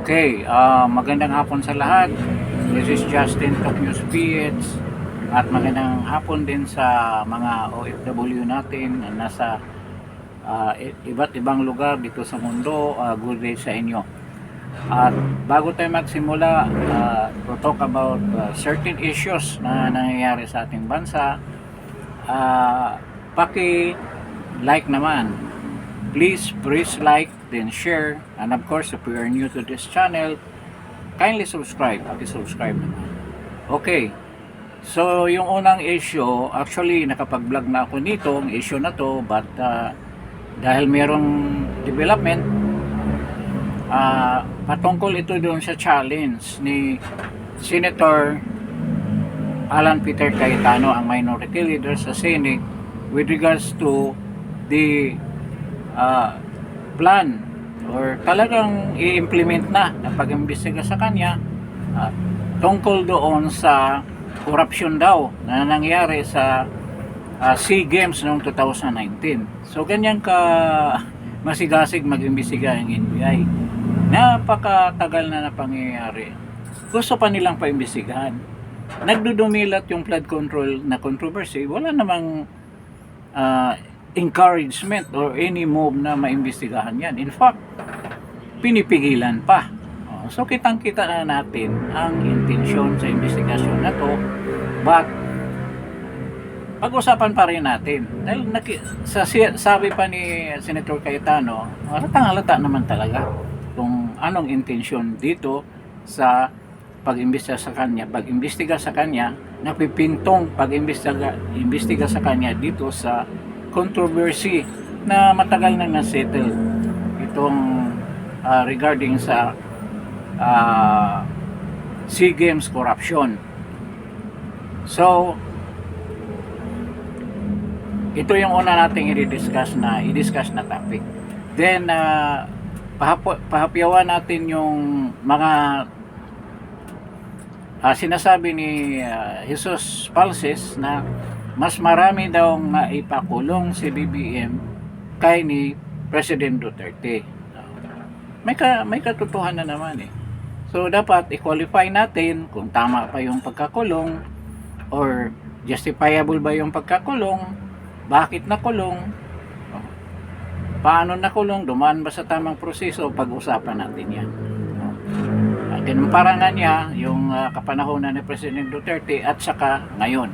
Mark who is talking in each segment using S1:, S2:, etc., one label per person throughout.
S1: Okay, magandang hapon sa lahat. This is Justin Top News PH at magandang hapon din sa mga OFW natin na nasa iba't ibang lugar dito sa mundo. Good day sa inyo. At bago tayo magsimula to talk about certain issues na nangyayari sa ating bansa, paki-like naman. Please press like, then share, and of course if you are new to this channel, kindly subscribe. Paki-subscribe naman. Okay, so yung unang issue, actually nakapag-vlog na ako nito, ang issue na to, but dahil merong development, patungkol ito doon sa challenge ni Senator Alan Peter Cayetano, ang minority leader sa Senate, with regards to the plan or talagang i-implement na pag-imbestiga sa kanya tungkol doon sa corruption daw na nangyari sa SEA Games noong 2019. So ganyan ka masigasig mag-imbestiga ang NBI. Napakatagal na pangyayari. Gusto pa nilang paimbestigahan. Nagdudumilat yung flood control na controversy. Wala namang encouragement or any move na maimbestigahan yan. In fact, pinipigilan pa. So kitang-kita na natin ang intensyon sa investigasyon na to, but pag-usapan pa rin natin. Dahil sabi pa ni Senator Cayetano, halatang-halata naman talaga kung anong intensyon dito sa pag-imbestiga sa kanya, napipintong pag-imbestiga sa kanya dito sa controversy na matagal na na-settle itong regarding sa SEA Games corruption. So ito yung una nating i-discuss na topic. Then pahapyawan natin yung mga sinasabi ni Jesus Palces na mas marami daw maipakulong si BBM kay ni President Duterte. May katotohanan naman eh. So dapat i-qualify natin kung tama pa yung pagkakulong or justifiable ba yung pagkakulong, bakit nakulong, paano nakulong, dumaan ba sa tamang proseso, pag-usapan natin yan. Kinumparangan niya yung kapanahonan ni President Duterte at saka ngayon.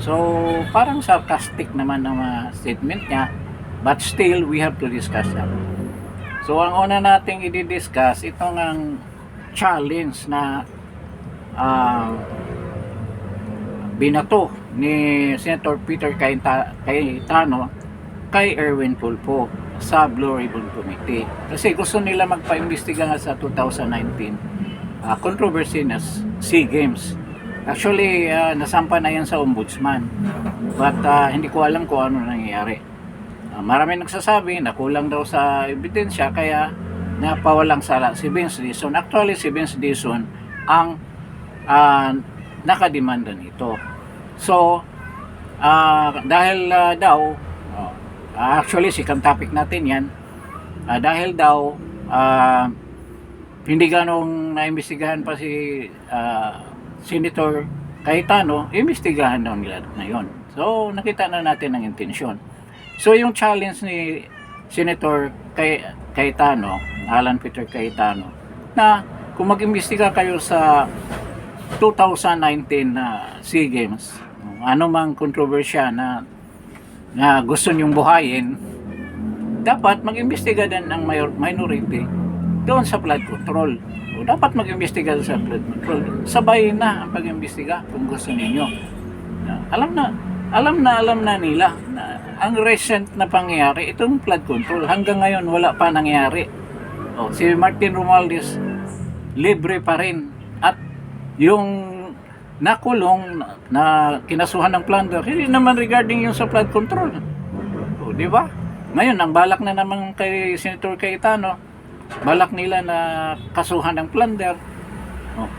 S1: So parang sarcastic naman ang statement niya, but still we have to discuss that. So ang una nating i-discuss itong ang challenge na binato ni Senator Peter Cayetano kay Erwin Tulfo sa Blue Ribbon Committee. Kasi gusto nila magpaimbestiga nga sa 2019 controversy na SEA Games. Actually, nasampa na yan sa ombudsman. But hindi ko alam kung ano nangyayari. Marami nagsasabi na kulang daw sa ebidensya kaya napawalang sala si Vince Dizon. Actually, si Vince Dizon ang nakademanda nito. So, dahil daw, actually, sikang topic natin yan, dahil daw, hindi ganong naimbestigahan pa si Senator Cayetano, imbestigahan daw nila ngayon. So, nakita na natin ang intensyon. So, yung challenge ni Senator Cayetano, Alan Peter Cayetano, na kung mag-imbestiga kayo sa 2019 na SEA Games, ano mang kontrobersya na gusto nyong buhayin, dapat mag-imbestiga din ang minority doon sa flood control. O dapat mag-imbestiga sa flood control. Sabay na ang pag-imbestiga kung gusto ninyo. Alam na nila na ang recent na pangyayari, itong flood control, hanggang ngayon wala pa nangyayari. Si Martin Romualdez libre pa rin, at yung nakulong na kinasuhan ng plunder, hindi naman regarding yung sa flood control. Di ba? Ngayon, ang balak na naman kay Senator Cayetano, balak nila na kasuhan ng plunder.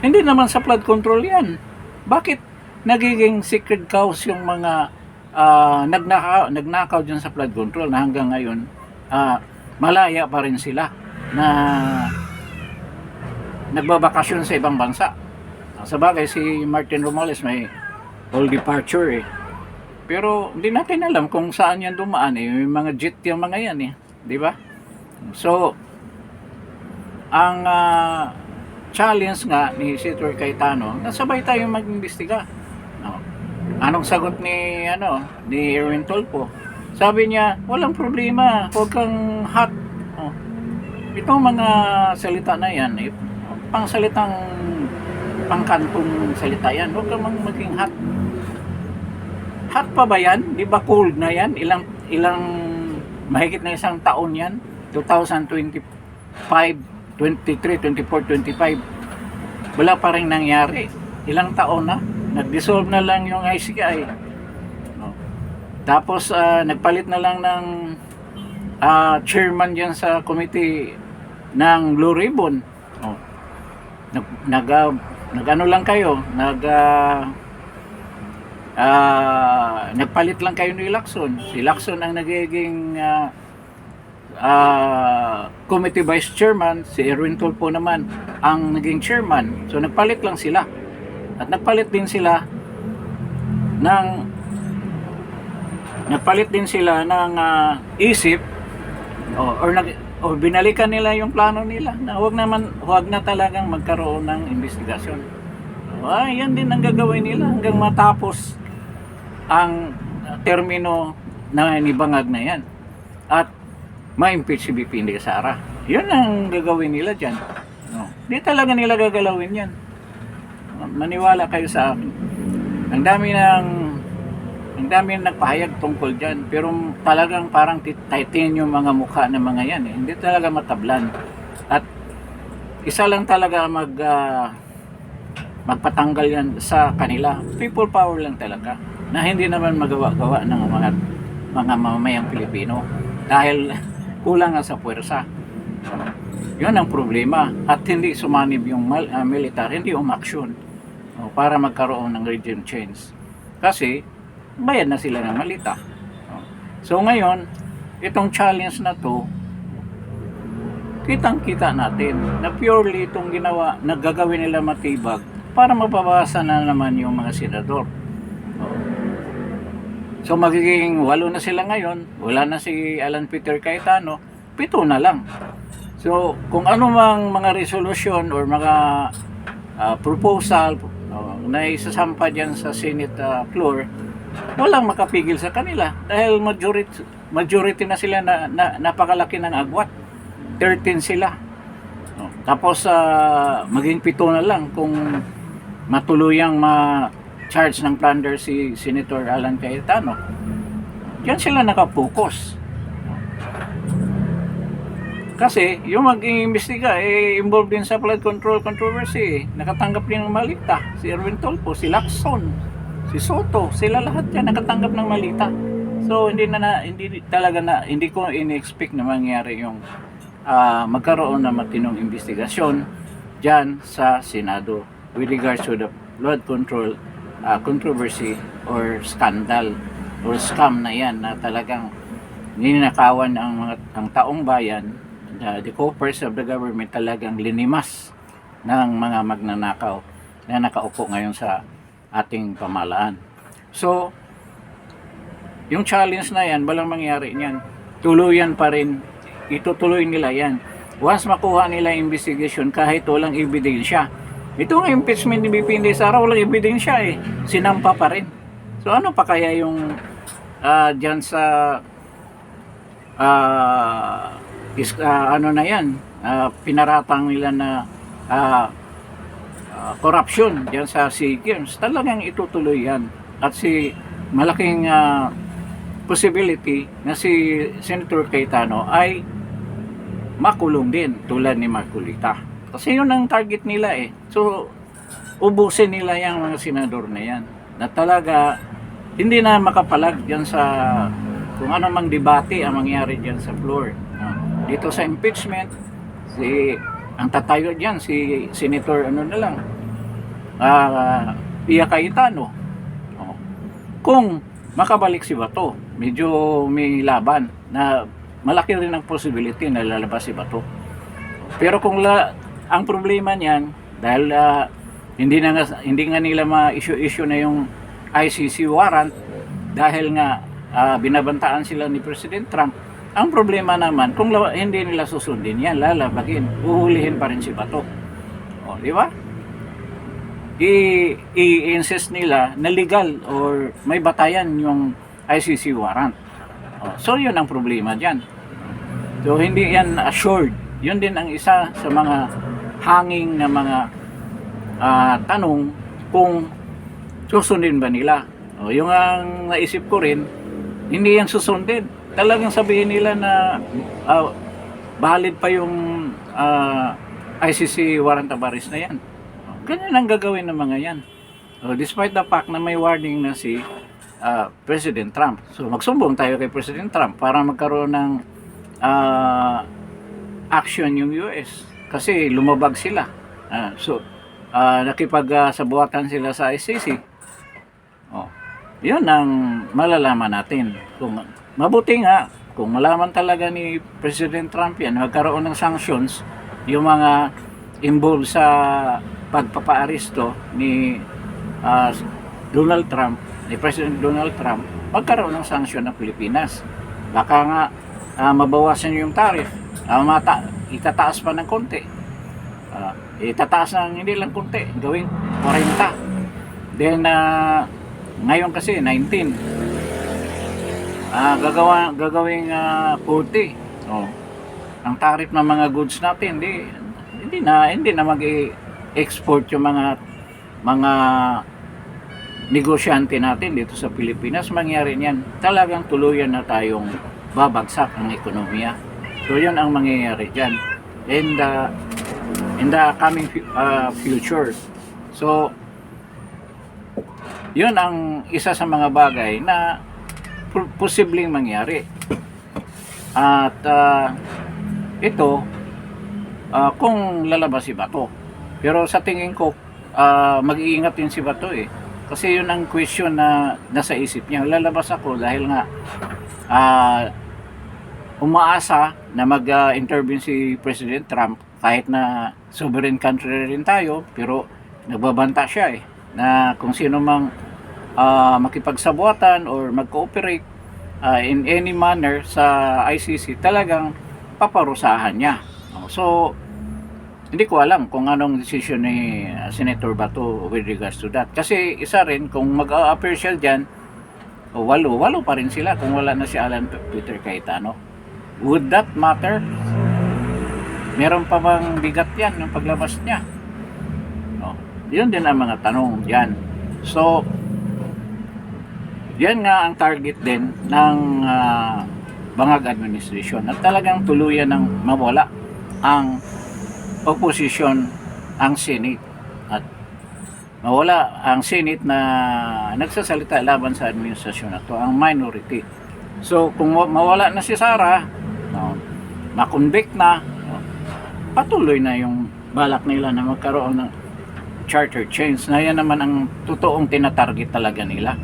S1: Hindi naman sa flood control yan. Bakit nagiging secret cause yung mga nagnakaw dyan sa flood control na hanggang ngayon malaya pa rin sila na nagbabakasyon sa ibang bansa. Sa bagay, si Martin Romualdez may all departure eh. Pero hindi natin alam kung saan yan dumaan eh. May mga jet yung mga yan eh. Di ba? So, ang challenge nga ni Senator Cayetano, nasabay tayo mag-imbestiga. No. Anong sagot ni Erwin Tulfo? Sabi niya, walang problema, huwag kang hot. Oh. Itong mga salita na yan, pangkantong salita yan, huwag kang maging hot. Hot pa ba yan? Di ba cold na yan? Ilang mahigit na isang taon yan? 2025, 23, 24, 25. Wala pa rin nangyari. Ilang taon na? Nag-dissolve na lang yung ICI. No. Tapos nagpalit na lang ng chairman dyan sa committee ng Blue Ribbon. No. Nag-ano lang kayo? Nagpalit lang kayo ni Lacson. Si Lacson ang nagiging committee vice chairman, si Erwin Tulfo naman ang naging chairman. So nagpalit lang sila. At nagpalit din sila ng isip o binalikan nila yung plano nila na huwag na talagang magkaroon ng investigasyon. Yan din ang gagawin nila hanggang matapos ang termino na nibangag na yan. At ma-impeach si BP Inday Sara. Yun ang gagawin nila dyan. No. Di talaga nila gagalawin yan. Maniwala kayo sa akin. Ang dami nagpahayag tungkol dyan. Pero talagang parang titanium mga mukha ng mga yan. Eh. Hindi talaga matablan. At isa lang talaga magpatanggal yan sa kanila. People power lang talaga. Na hindi naman magawa-gawa ng mga mamamayang Pilipino. Dahil kulang nga sa puwersa. Yun ang problema. At hindi sumanib yung military, hindi umaksyon para magkaroon ng regime change. Kasi bayad na sila ng malita. So ngayon, itong challenge na to, kitang-kita natin na purely itong ginawa, naggagawin nila matibag para mababawasan na naman yung mga senador. So magiging 8 na sila ngayon, wala na si Alan Peter Cayetano, 7 na lang. So kung ano mang mga resolution or mga proposal na isasampa dyan sa Senate floor, walang makapigil sa kanila dahil majority na sila na napakalaki ng agwat. 13 sila. Tapos maging 7 na lang kung matuluyang charge ng plunder si Senator Alan Cayetano. Diyan sila nakapokus. Kasi yung mag-iimbestiga involved din sa flood control controversy. Nakatanggap din ng malita si Erwin Tulfo, si Lacson, si Soto, sila lahat yan nakatanggap ng malita. So hindi ko in-expect na mangyari yung magkaroon ng matinong investigasyon diyan sa Senado with regards to the flood control controversy or scandal or scam na yan na talagang ninakawan ang taong bayan, the coffers of the government talagang linimas ng mga magnanakaw na nakaupo ngayon sa ating pamahalaan. So, yung challenge na yan, walang mangyari niyan. Tuluyan pa rin, itutuloy nila yan. Once makuha nila investigation kahit walang ebidensya. Ito nga impeachment ni BP Inday Sara, walang ebidensya eh. Sinampa pa rin. So ano pa kaya yung dyan sa ano na yan, pinaratang nila na corruption dyan sa SEA Games, talagang itutuloy yan. At malaking possibility na si Senator Cayetano ay makulong din tulad ni Marcolita. Kasi yun ang target nila eh. So, ubusin nila yung mga senador na yan. Na talaga, hindi na makapalag dyan sa kung ano mang debate ang mangyari dyan sa floor. Dito sa impeachment, ang tatayo dyan, si Senator Pia Cayetano. Kung makabalik si Bato, medyo may laban na malaki rin ang possibility na lalabas si Bato. Pero kung ang problema niyan, dahil hindi nga nila ma-issue na yung ICC warrant dahil nga binabantaan sila ni President Trump. Ang problema naman, kung hindi nila susundin yan, lalabagin, uhulihin pa rin si Bato. O, di ba? I-insist nila na legal or may batayan yung ICC warrant. O, so, yun ang problema dyan. So, hindi yan assured. Yun din ang isa sa mga hanging na mga tanong kung susundin ba nila. O, yung ang naisip ko rin, hindi yan susundin. Talagang sabihin nila na valid pa yung ICC warrant of arrest na yan. Ganyan ang gagawin ng mga yan. So, despite the fact na may warning na si President Trump. So magsumbong tayo kay President Trump para magkaroon ng action yung US. Kasi lumabag sila. Nakipagsabuatan sila sa ICC. Oh, yun ang malalaman natin. Kung mabuti nga, kung malaman talaga ni President Trump yan, magkaroon ng sanctions, yung mga involved sa pagpapaaresto ni Donald Trump, ni President Donald Trump, magkaroon ng sanction ng Pilipinas. Baka nga mabawasan yung tariff, itataas pa ng konti. Itataas ng hindi lang konti, gawing 40. Then, ngayon kasi 19. Gagawing 40. Oh. Ang tariff ng mga goods natin, hindi na mag-export yung mga negosyante natin dito sa Pilipinas. Mangyari niyan, talagang tuluyan na tayong babagsak ang ekonomiya. So yun ang mangyayari diyan in the coming future. So yun ang isa sa mga bagay na posibleng mangyari. At ito kung lalabas si Bato. Pero sa tingin ko mag-iingat din si Bato kasi yun ang question na nasa isip niya. Lalabas ako dahil nga umaasa na mag-intervene si President Trump kahit na sovereign country rin tayo, pero nagbabanta siya na kung sino mang makipagsabuatan or mag-cooperate in any manner sa ICC, talagang paparusahan niya. So, hindi ko alam kung anong decision ni Senator Bato with regards to that. Kasi isa rin, kung mag-appear siya dyan, walo pa rin sila kung wala na si Alan Peter Cayetano. Would that matter? Meron pa bang bigat yan ng paglabas niya? Yun din ang mga tanong dyan. So, yan nga ang target din ng Bangag administration at talagang tuluyan ng mawala ang opposition, ang Senate, at mawala ang Senate na nagsasalita laban sa administrasyon na to, ang minority. So kung mawala na si Sara, makonvict na, patuloy na yung balak nila na magkaroon ng charter change na yan naman ang totoong tinatarget talaga nila.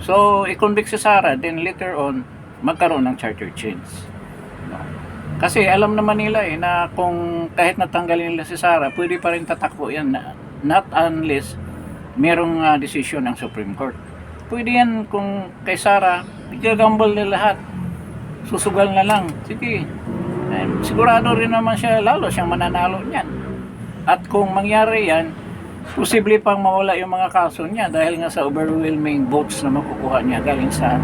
S1: So i-convict si Sara, then later on magkaroon ng charter change. Kasi alam naman nila na kung kahit natanggalin nila si Sara, pwede pa rin tatakbo yan, not unless merong decision ng Supreme Court. Pwede yan kung kay Sara, i-gamble na lahat, susugal na lang, sige, sigurado rin naman siya, lalo siyang mananalo niyan. At kung mangyari yan, posible pang mawala yung mga kaso niya dahil nga sa overwhelming votes na makukuha niya galing sa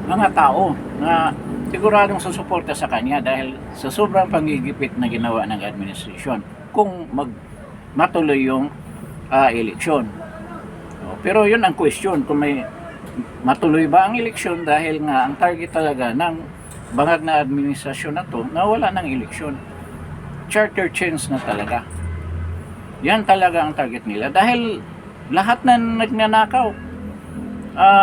S1: mga tao na siguradong susuporta sa kanya dahil sa sobrang pangigipit na ginawa ng administration kung matuloy yung eleksyon. Pero yun ang question, kung may matuloy ba ang eleksyon dahil nga ang target talaga ng bangag na administrasyon na to na wala ng eleksyon. Charter change na talaga. Yan talaga ang target nila dahil lahat na nagnanakaw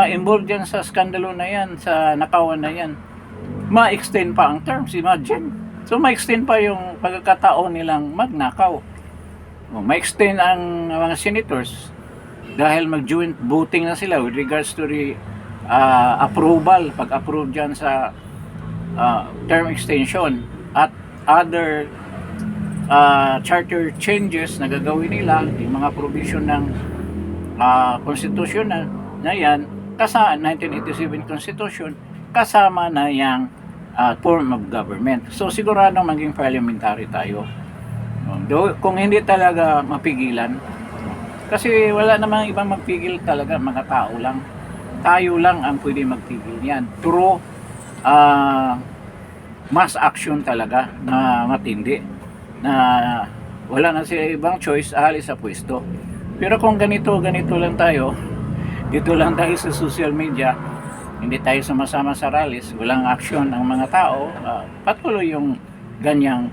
S1: involved yan sa skandalo na yan, sa nakawan na yan, ma-extend pa ang terms, imagine. So ma-extend pa yung pagkakataon nilang magnakaw. Ma-extend ang mga senators dahil mag-joint voting na sila with regards to the approval, pag-approve dyan sa term extension. At other charter changes na gagawin nila, yung mga provision ng constitution na yan, kasama 1987 Constitution, kasama na yung form of government. So sigurado maging parliamentary tayo. Kung hindi talaga mapigilan, kasi wala namang ibang magpigil talaga, mga tao lang. Tayo lang ang pwede magpigil yan. Through mass action talaga na matindi. Na wala na sila ibang choice, aalis sa pwesto. Pero kung ganito lang tayo, dito lang tayo sa social media, hindi tayo sumasama sa rallies, walang action ang mga tao, patuloy yung ganyang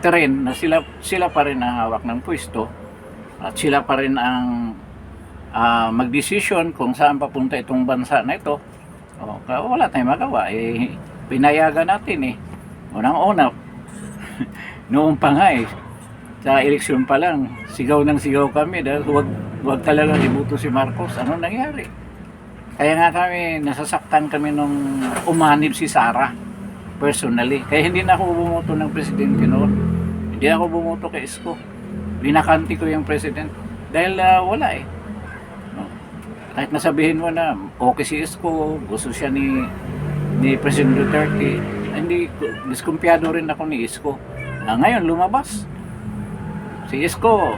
S1: trend na sila pa rin ang hawak ng pwesto at sila pa rin ang magdesisyon kung saan papunta itong bansa na ito. Wala tayong magawa, pinayagan natin unang-una noon pa nga sa eleksyon pa lang, sigaw ng sigaw kami dahil wag talaga ibuto si Marcos. Ano nangyari? Kaya nga kami, nasasaktan kami nung umanib si Sara personally. Kaya hindi na ako bumoto ng presidente noon. Hindi ako bumoto kay Isko. Binakanti ko yung president dahil wala Kahit nasabihin mo na okay si Isko, gusto siya ni President Duterte, hindi, diskumpiyado rin ako ni Isko. Ngayon lumabas si Isko,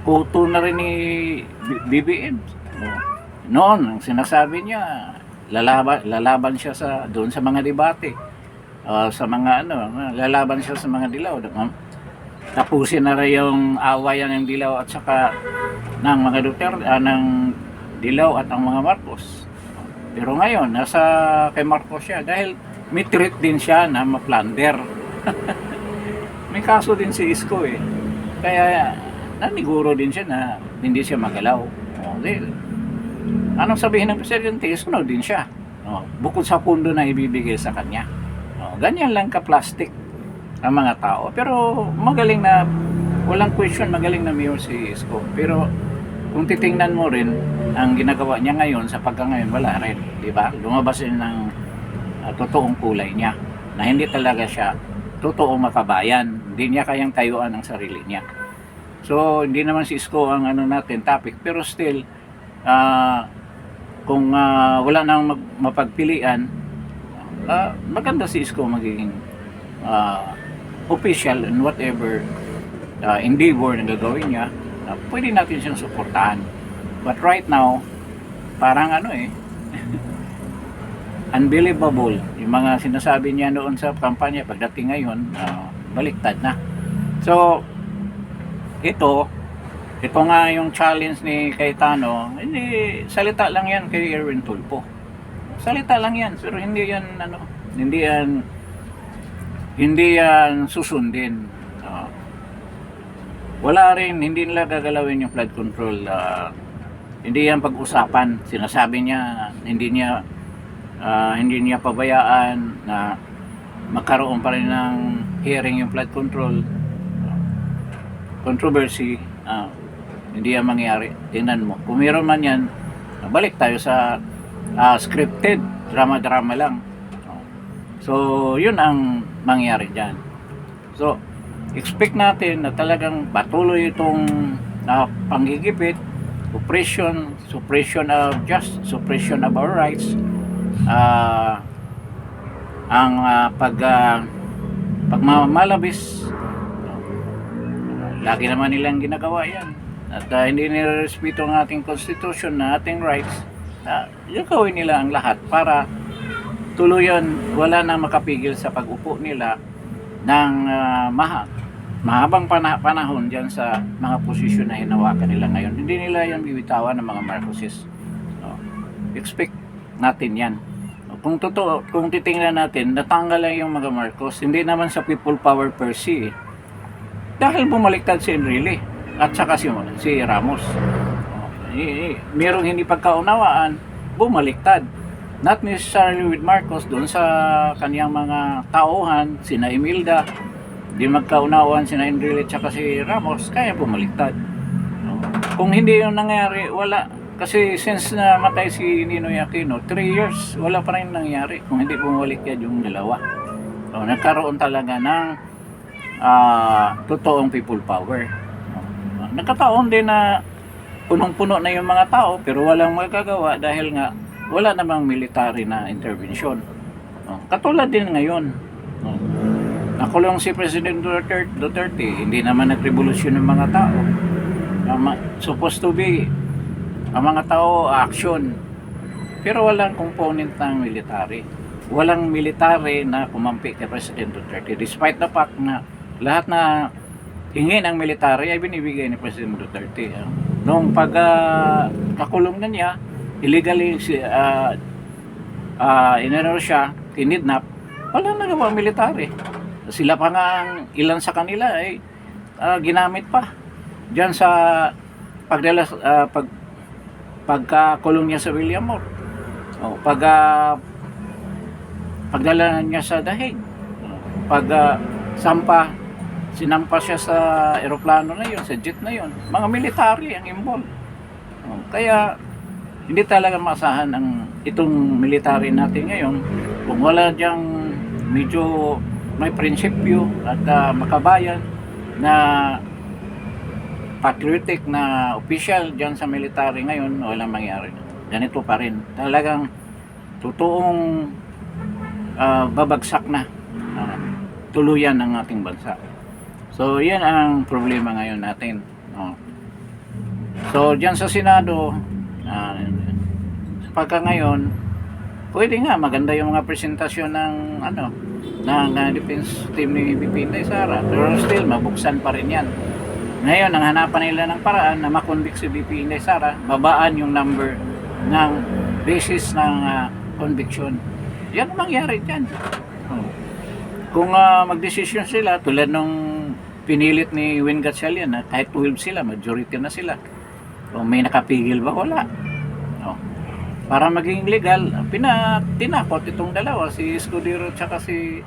S1: kuto na rin ni BBM. Noon, ang sinasabi niya, lalaban siya doon sa mga debate. Sa mga lalaban siya sa mga dilaw. Tapusin na rin yung awayan ng dilaw at saka ng mga Duterte, ng dilaw at ang mga Marcos. Pero ngayon, nasa kay Marcos siya dahil may threat din siya na ma-plunder. May kaso din si Isko Kaya naniguro din siya na hindi siya magalaw. Anong sabihin ng presidente? Sunod din siya. Bukod sa pundo na ibibigay sa kanya. Ganyan lang ka-plastic ang mga tao. Pero magaling na, walang question, magaling na mayor si Isko. Pero kung titingnan mo rin, ang ginagawa niya ngayon, sa pagka-ngayon, wala rin. Diba? Lumabas rin ng totoong kulay niya. Na hindi talaga siya totoong makabayan. Hindi niya kayang tayuan ang sarili niya. So, hindi naman si Isko ang natin topic. Pero still, kung wala nang mapagpilian, maganda si Isko magiging official in whatever endeavor na gagawin niya. Pwede natin siyang suportahan. But right now, parang unbelievable. Yung mga sinasabi niya noon sa kampanya, pagdating ngayon, baliktad na. So, ito nga yung challenge ni Cayetano, hindi, salita lang yan kay Erwin Tulfo. Salita lang yan, pero hindi yan susundin. Wala rin, hindi nila gagalawin yung flood control. Hindi yan pag-usapan. Sinasabi niya, hindi niya pabayaan na magkaroon pa rin ng hearing yung flood control. Controversy, hindi yan mangyari. Tingnan mo. Kung meron man yan, balik tayo sa scripted, drama-drama lang. So, yun ang mangyari dyan. So, expect natin na talagang patuloy itong panggigipit, suppression of our rights, ang pagmamalabis, lagi naman nilang ginagawa yan, at hindi nirespeto ang ating constitution na ating rights. Gagawin nila ang lahat para tuluyan, wala na makapigil sa pag-upo nila ng mahabang panahon dyan sa mga posisyon na hinawakan nila ngayon. Hindi nila yan bibitawan ng mga Marcoses. Expect natin yan. Kung totoo, kung titingnan natin, natanggal lang yung mga Marcos, hindi naman sa people power per se. Dahil bumaliktad si Enrile at saka si Ramos. Merong hindi pagkaunawaan, bumaliktad. Not necessarily with Marcos, doon sa kaniyang mga tauhan, sina Imelda, di magkaunawaan sina Enrile at saka si Ramos, kaya bumaliktad. Kung hindi yung nangyari, wala. Kasi since na matay si Ninoy Aquino, 3 years, wala pa rin nangyari kung hindi bumaliktad yung dalawa. O, nagkaroon talaga ng totoong people power. Nagkataon din na punong-puno na yung mga tao pero walang magagawa dahil nga wala namang military na intervention. Katulad din ngayon. Nakulong si President Duterte, hindi naman nagrevolusyon ng mga tao. Supposed to be ang mga tao action. Pero walang component ng military. Walang military na kumampi kay President Duterte despite the fact na lahat na hingi ng military ay binibigay ni President Duterte. Noong kakulong na niya, illegally inano siya, kinidnap, wala nagawa military. Sila pa nga ilan sa kanila ay ginamit pa diyan sa pagkakulong niya sa Villamor. Pagdala niya sa Dahig. Sinampa siya sa eroplano na yun, sa jet na yun. Mga military ang involved. Kaya hindi talaga maasahan itong military natin ngayon kung wala diyang medyo may prinsipyo at makabayan na patriotic na official diyan sa military ngayon, walang mangyari. Ganito pa rin. Talagang totoong babagsak na tuluyan ng ating bansa. So, yan ang problema ngayon natin. So, diyan sa Senado, pagka ngayon, pwede nga maganda yung mga presentasyon ng defense team ni BP Inday Sara, pero still mabuksan pa rin yan. Ngayon, ang hanapan nila ng paraan na makonvict si BP Inday Sara, babaan yung number ng basis ng conviction. Yan ang mangyari dyan. Kung magdesisyon sila, tulad nung pinilit ni Win Gatchalian na kahit 12 sila, majority na sila. O may nakapigil ba? Wala. Para maging legal, tinakot itong dalawa, si Escudero at si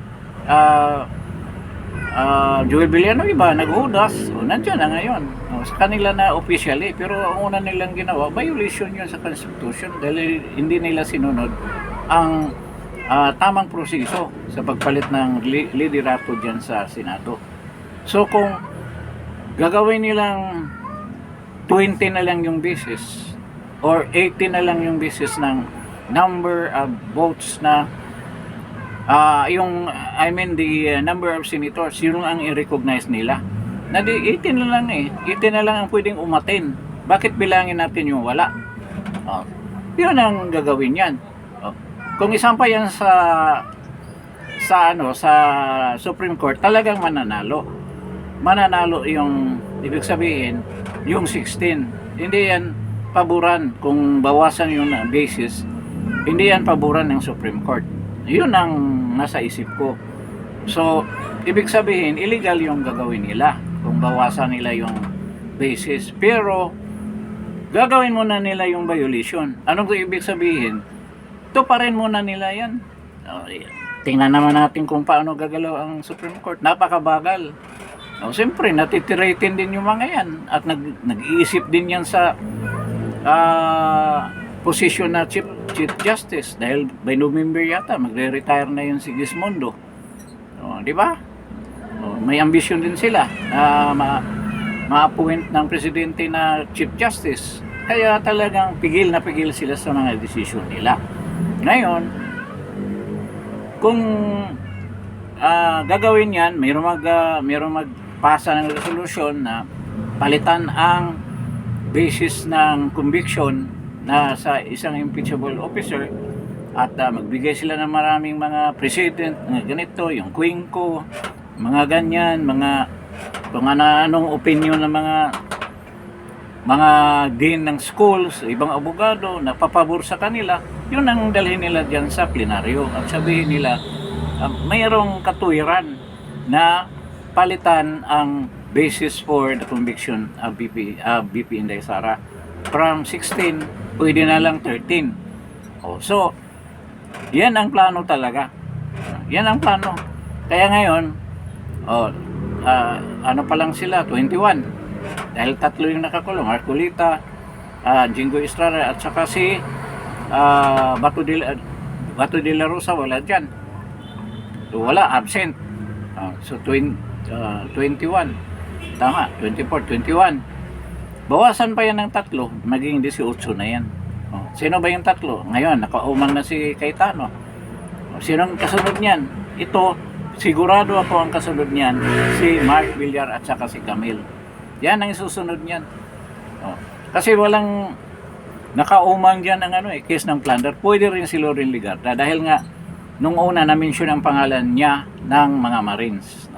S1: Joel Villanueva, naghudas. Nandiyan na ngayon. Sa kanila na officially, pero ang una nilang ginawa, violation yun sa Constitution dahil hindi nila sinunod ang tamang proseso sa pagpalit ng liderato dyan sa Senado. So kung gagawin nilang 20 na lang yung basis or 80 na lang yung basis ng number of votes na the number of senators, yun ang i-recognize nila. Na di 18 na lang 18 na lang ang pwedeng umatin. Bakit bilangin natin yung wala? Yun ang gagawin yan. Kung isampa yan sa Supreme Court, talagang mananalo yung ibig sabihin yung 16. Hindi yan paboran kung bawasan yung basis. Hindi yan paboran ng Supreme Court. Yun ang nasa isip ko. So ibig sabihin illegal yung gagawin nila kung bawasan nila yung basis, pero gagawin muna nila yung violation. Anong ibig sabihin? Tuparin muna nila yan. Tingnan naman natin kung paano gagalaw ang Supreme Court. Napakabagal. Siyempre, natitiratin din yung mga yan. At nag-iisip din yan sa position na Chief Justice. Dahil by November yata, magre-retire na yun si Gismondo. Di ba? May ambisyon din sila na ma-appoint ng presidente na Chief Justice. Kaya talagang pigil na pigil sila sa mga desisyon nila. Ngayon, kung gagawin yan, mayroong magpasa ng resolusyon na palitan ang basis ng conviction na sa isang impeachable officer at magbigay sila ng maraming mga precedent na ganito, yung Quinco, mga ganyan, kung anong opinion ng mga dean ng schools, ibang abogado na papabor sa kanila, yun ang dalhin nila dyan sa plenaryo at sabihin nila mayroong katuwiran na palitan ang basis for the conviction of BP Inday Sara from 16 pwede na lang 13. So yan ang plano talaga, yan ang plano. Kaya ngayon ano pa lang sila, 21, dahil tatlo yung nakakulong, Marcolita, Jingo Estrada at saka si Bato de la Rosa, wala dyan. So, wala, absent. So, 21. Tama, 24, 21. Bawasan pa yan ng tatlo, maging 18 na yan. Sino ba yung tatlo? Ngayon, nakaumang na si Cayetano. Sinong kasunod niyan? Ito, sigurado ako ang kasunod niyan, si Mark Villar at saka si Camille. Yan ang susunod niyan. Kasi walang nakaumang dyan ang case ng plunder. Pwede rin si Loren Legarda dahil nga nung una na-mention ang pangalan niya ng mga Marines.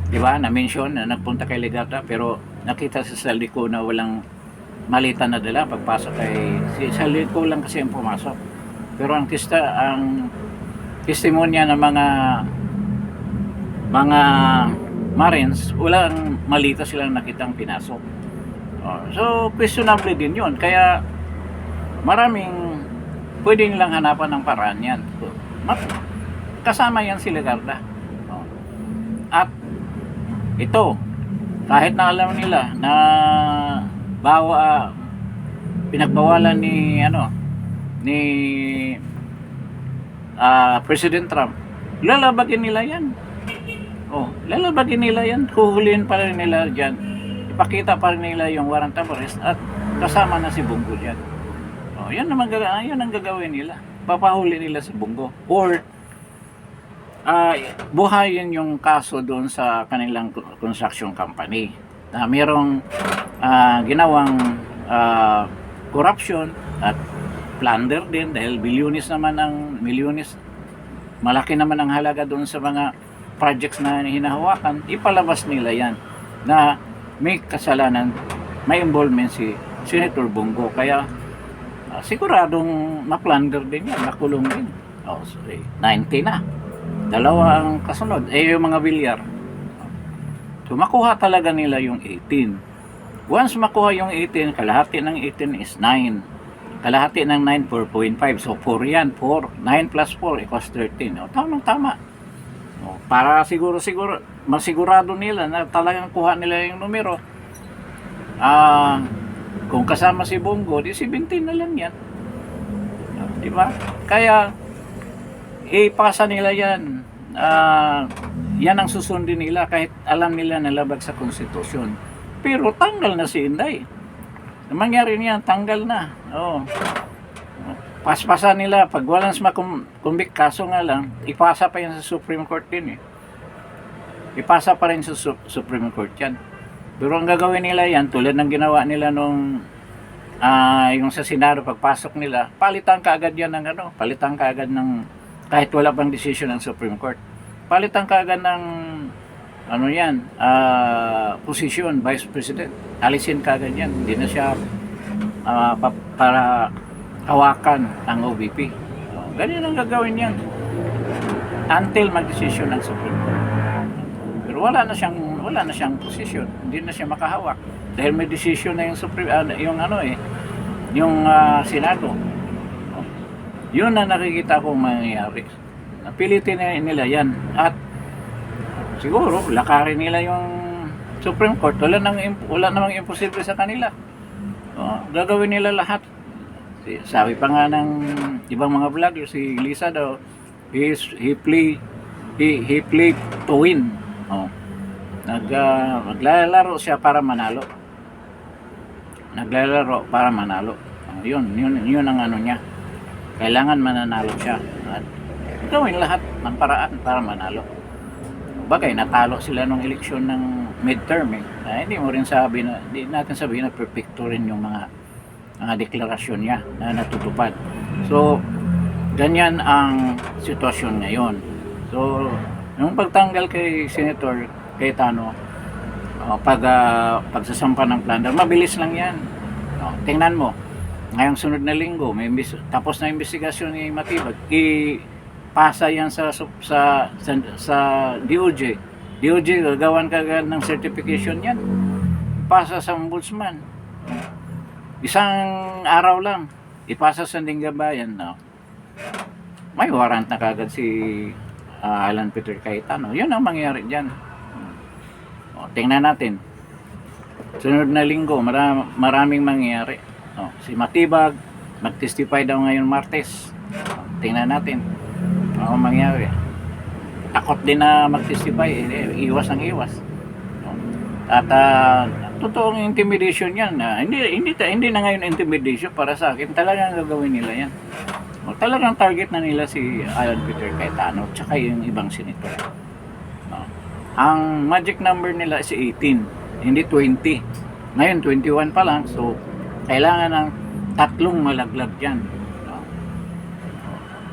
S1: Diba? Na-mention na nagpunta kay Legarda pero nakita sa Saldico na walang malita na dala pagpasok kay si Saldico lang kasi ang pumasok. Pero ang testimonya ng mga Marines, walang malita silang nakitang pinasok. So, questionable din yun. Kaya, maraming pwedeng lang hanapan ng paraan yan. Kasama yan si Legarda. At, ito, kahit na alam nila na pinagbawalan ni President Trump, lalabagin nila yan. Lalabagin nila yan. Huhulihin pa rin nila dyan. Ipakita pa rin nila yung warrant of arrest at kasama na si Bongo dyan. Yan ang gagawin nila. Papahuli nila si Bongo. Or, buhayin yung kaso doon sa kanilang construction company. Na mayroong ginawang corruption at plunder din dahil milyones, malaki naman ang halaga doon sa mga projects na hinahawakan, ipalabas nila yan na may kasalanan, may involvement si Senator Bongo. Kaya siguradong ma-plunder din yan, nakulong din. 90 na. Dalawa ang kasunod. Yung mga Villar. So makuha talaga nila yung 18. Once makuha yung 18, kalahati ng 18 is 9. Kalahati ng 9, 4.5. So 4 yan. 4. 9 plus 4 equals 13. Tama. Para masigurado nila na talagang kuha nila yung numero. Kung kasama si Bongo, di 17 na lang yan. Diba? Kaya ipasa nila yan. Yan ang susundin nila kahit alam nila na labag sa konstitusyon. Pero tanggal na si Inday. Mangyari niyan, tanggal na. Paspasan nila, pag walang makumbik, kaso nga lang, ipasa pa yan sa Supreme Court din Ipasa pa rin sa Supreme Court yan. Pero ang gagawin nila yan, tulad ng ginawa nila nung yung sa Senado, pagpasok nila, palitan kaagad yan ng palitan kaagad ng, kahit wala pang decision ng Supreme Court, palitan kaagad ng position, Vice President. Alisin kaagad yan. Hindi na siya para hawakan ng OVP. Ganyan ang gagawin yan until mag-decision ng Supreme Court. Pero wala na siyang position, hindi na siya makahawak dahil may decision na yung Supreme yung Senado. Yun na nakikita kong mangyayari. Napilitin nila yan at siguro lakarin nila yung Supreme Court. Wala namang imposible sa kanila. Gagawin nila lahat. Sabi pa nga ng ibang mga vlogger, si Lisa daw, he play to win. Naglalaro siya para manalo. Yun ang niya. Kailangan mananalo siya. At gawin lahat ng paraan para manalo. Bagay, natalo sila nung eleksyon ng midterm. Hindi natin sabihin na perfecto rin yung mga deklarasyon niya na natutupad. So, ganyan ang sitwasyon ngayon. So, yung pagtanggal kay Senator Cayetano, pagsasampa ng plunder, mabilis lang yan. Tingnan mo, ngayong sunod na linggo, tapos na investigasyon ni Matibag, ipasa yan sa DOJ. DOJ, gagawan kagad ng certification yan. Ipasa sa ombudsman. Isang araw lang, ipasa sa Dinggabayan. May warrant na kagad si Alan Peter Cayetano. Yun ang mangyayari dyan. Tingnan natin. Sunod na linggo, maraming mangyayari. Si Matibag, mag-testify daw ngayon Martes. Tingnan natin ang mangyayari. takot din na mag-testify, iwas ang iwas. No? At totoong intimidation yan. Hindi na ngayon intimidation para sa akin. Talagang gagawin nila yan. O, talagang target na nila si Alan Peter Cayetano tsaka yung ibang senator. No? Ang magic number nila is 18, hindi 20. Ngayon 21 pa lang, so kailangan ng 3 malaglag dyan. No?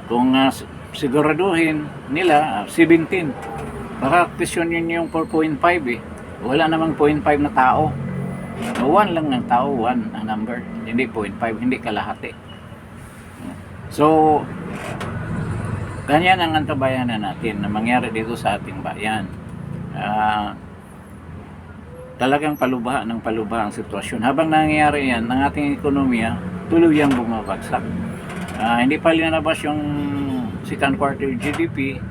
S1: Kung siguraduhin nila 17, baka questionin yung 4.5 eh. Wala namang 0.5 na tao. 1 lang ng tao, 1 ang number. Hindi 0.5, hindi kalahati. So, ganyan ang antabayanan natin na mangyari dito sa ating bayan. Talagang palubaha ng palubaha ang sitwasyon. Habang nangyayari yan, ng ating ekonomiya, tuluyang bumabagsak. Hindi pa linabas yung second quarter GDP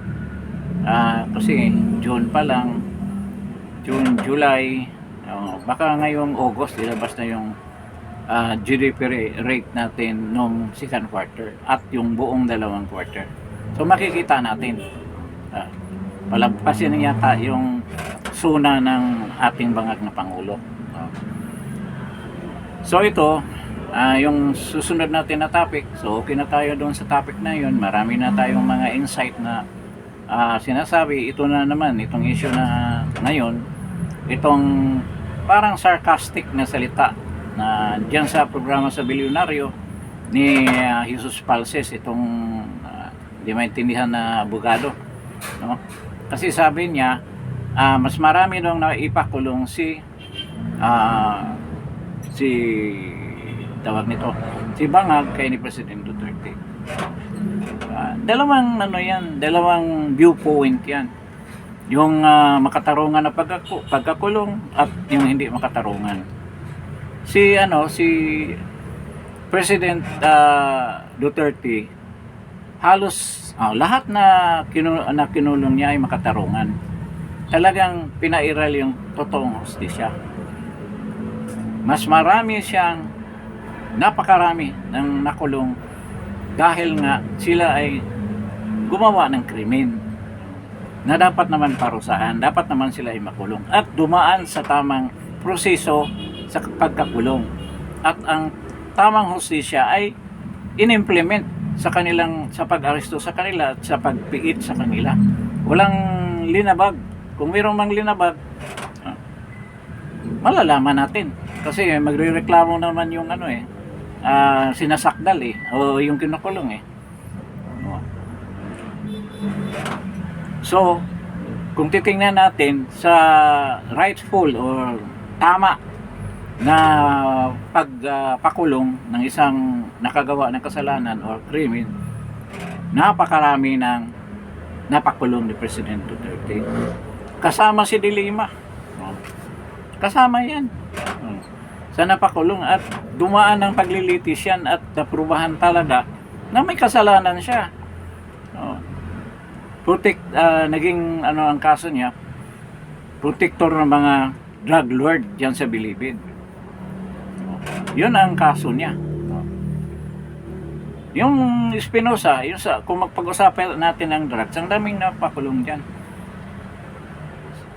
S1: kasi June pa lang, June, July, baka ngayong August ilabas na yung GDP rate natin nung second quarter at yung buong dalawang quarter. So makikita natin palampasin na yata yung suna ng ating bangag na Pangulo. So ito yung susunod natin na topic. So okay na tayo doon sa topic na yun. Marami na tayong mga insight na sinasabi. Ito na naman, itong issue na ngayon, itong parang sarcastic na salita na diyan sa programa sa Bilyonaryo ni Jesus Palces, itong di maintindihan na abogado, no? Kasi sabi niya mas marami nung naipakulong si tawag nito, si Bangag kay ni President Duterte. Dalawang dalawang viewpoint yan. Yung makatarungan na pagkakulong at yung hindi makatarungan. Si President Duterte, halos lahat na kinulong niya ay makatarungan. Talagang pinairal yung totoong hustisya. Mas marami siyang napakarami ng nakulong dahil nga sila ay gumawa ng krimen na dapat naman parusahan, dapat naman sila ay makulong at dumaan sa tamang proseso sa pagkakulong. At ang tamang hustisya ay inimplement sa pag-aresto sa kanila at sa pagpiit sa kanila. Walang linabag. Kung mayroong mang linabag, malalaman natin. Kasi magrereklamo naman yung sinasakdal o yung kinukulong . So, kung titingnan natin sa rightful or tama na pagpakulong ng isang nakagawa ng kasalanan or krimen, napakarami ng napakulong ni President Duterte. Kasama si Dilima. Kasama yan. Sa napakulong at dumaan ng paglilitis yan at naprubahan talaga na may kasalanan siya. Naging ang kaso niya, protector ng mga drug lord diyan sa Bilibid. Yun ang kaso niya. Yung Espinosa, kung magpag-usapan natin ng drugs, ang daming napakulong diyan.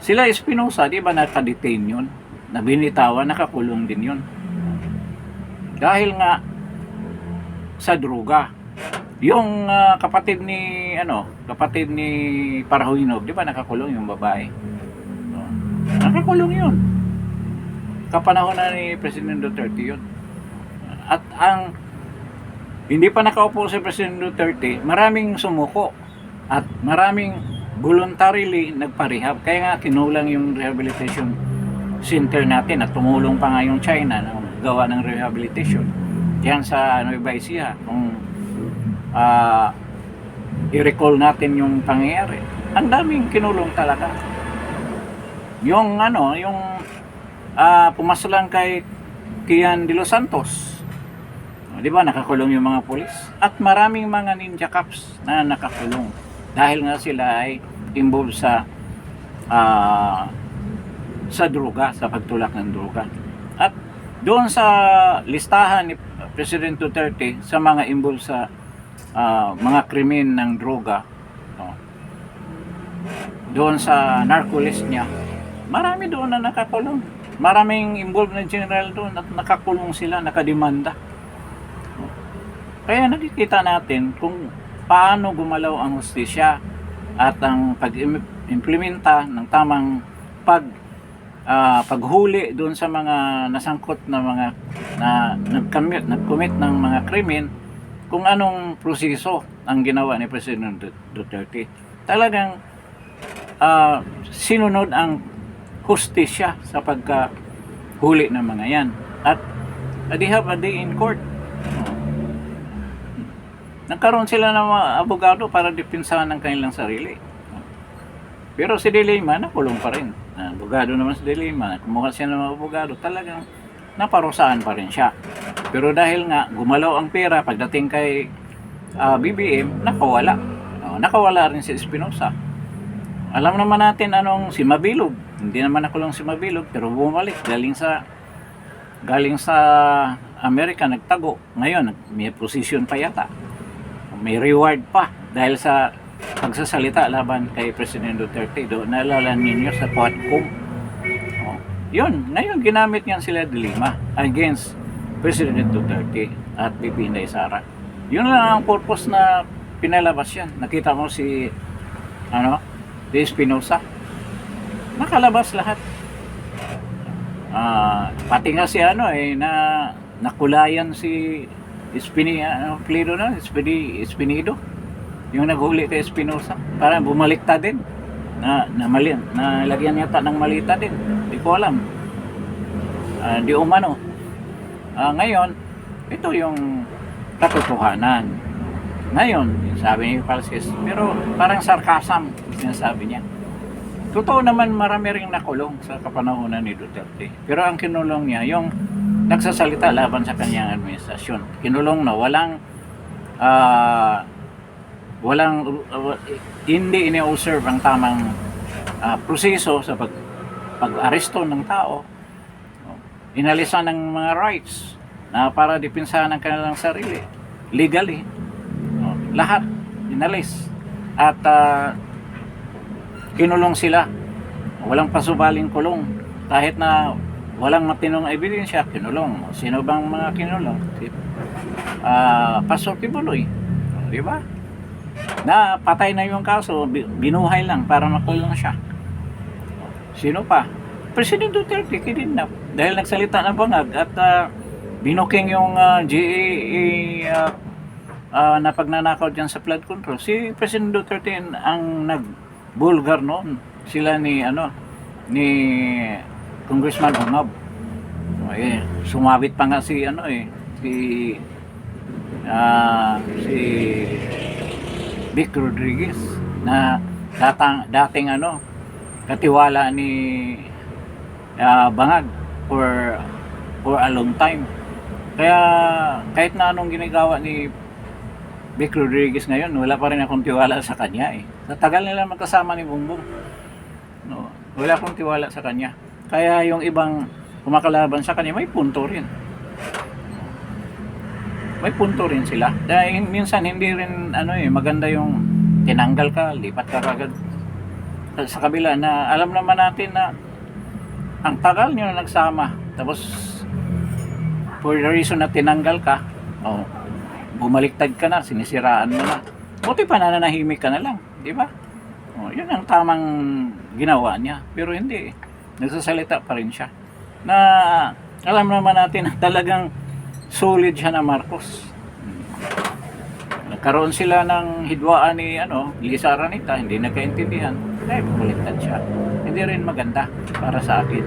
S1: Sila Espinosa, di ba naka-detain yun? Nabinitawan, nakakulong din yun. Dahil nga sa droga. Yung kapatid ni Parahuinog, di ba nakakulong yung babae? Nakakulong yun. Kapanahon na ni President Duterte yun. At hindi pa nakaupo si President Duterte, maraming sumuko at maraming voluntarily nagparehab. Kaya nga kinulang yung rehabilitation center natin at tumulong pa nga yung China na gawa ng rehabilitation. Diyan sa Nueva Ecija, kung i-recall natin yung pangyayari, ang daming kinulong talaga. Yung pumasa lang kay Kian de los Santos, di ba nakakulong yung mga pulis at maraming mga ninja cops na nakakulong dahil nga sila ay involved sa droga, sa pagtulak ng droga. At doon sa listahan ni President Duterte sa mga involved sa mga krimen ng droga, doon sa narco list niya, marami doon na nakakulong. Maraming involved na general doon at nakakulong sila, nakademanda. Kaya nakikita natin kung paano gumalaw ang hustisya at ang pag-implementa ng tamang paghuli doon sa mga nasangkot na mga nag-commit ng mga krimen, kung anong proseso ang ginawa ni President Duterte. Talagang sinunod ang hustisya sa pagkahuli ng mga yan. At they have a day in court. Nagkaroon sila ng mga abogado para depensahan ng kanilang sarili. Pero si De Lima, nakulong pa rin. Abogado naman si De Lima, kumuha siya ng mga abogado, talagang naparusahan pa rin siya. Pero dahil nga gumalaw ang pera pagdating kay BBM, nakawala. Nakawala rin si Espinosa. Alam naman natin anong si Mabilog. Hindi naman nakulong si Mabilog, pero bumalik galing sa Amerika, nagtago. Ngayon, may position pa yata. May reward pa dahil sa pagsasalita laban kay President Duterte. Doon naalala ninyo sa Quadcom. Yun, ngayon ginamit niyan sila De Lima against President Duterte at VP Inday Sara. Yun lang ang purpose na pinalabas yan. Nakita mo si De Espinosa. Nakalabas lahat. Pati nga si nakulayan si Espinido, yung naghuli kay Espinosa, para bumaliktad din nalagyan yata ng malita din, di ko alam, di umano. Ngayon ito yung katotohanan. Ngayon sabi ni Falses, pero parang sarcasm sinasabi niya. Totoo naman, marami ring nakulong sa kapanahonan ni Duterte, pero ang kinulong niya yung nagsasalita laban sa kanyang administrasyon. Kinulong na hindi ini-observe ang tamang proseso sa pag-aresto ng tao. Inalisan ng mga rights na para depensahan ng kanilang sarili legally. Lahat inalis at kinulong sila. Walang pasubaling kulong kahit na walang matinong ebidensya, kinulong. Sino bang mga kinulong? Pastor Kibuloy, di ba? Na patay na yung kaso, binuhay lang para makulong siya. Sino pa? President Duterte kidnap dahil nagsalita ng bangag at binuking yung GAA na pagnanakaw dyan sa flood control. Si President Duterte ang nagbulgar noon. Sila ni Congressman Ongab. Sumabit pa nga si Vic Rodriguez na dating katiwala ni Bangag for a long time. Kaya kahit na anong ginagawa ni Vic Rodriguez ngayon, wala pa rin akong tiwala sa kanya eh. Sa tagal nila magkasama ni Bongbong, wala akong tiwala sa kanya. Kaya yung ibang kumakalaban sa kanya, may punto rin. May punto rin sila. Dahil minsan hindi rin maganda yung tinanggal ka, lipat ka kagad sa kabila na alam naman natin na ang tagal nyo na nagsama. Tapos for the reason na tinanggal ka, bumaliktad ka na, sinisiraan mo na. Buti pa nananahimik ka na lang, di ba? Yun ang tamang ginawa niya. Pero hindi, nagsasalita pa rin siya. Na alam naman natin na talagang solid siya na Marcos. Nagkaroon sila ng hidwaan ni Lisa Aranita, hindi nagkaintindihan. Kaya bumaliktad siya. Hindi rin maganda para sa akin.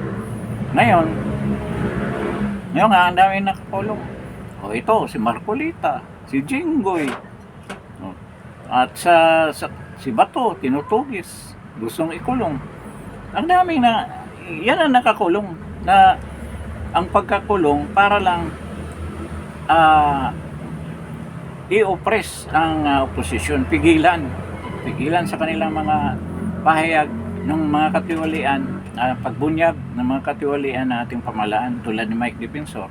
S1: Ngayon nga, ang dami nakakulong. Ito, si Marcolita, si Jinggoy, at si Bato, tinutugis, gustong ikulong. Ang dami yan ang nakakulong, na ang pagkakulong para lang i-oppress ang oposisyon, pigilan sa kanilang mga pahayag ng mga katiwalian, pagbunyag ng mga katiwalian na ating pamahalaan tulad ni Mike Defensor.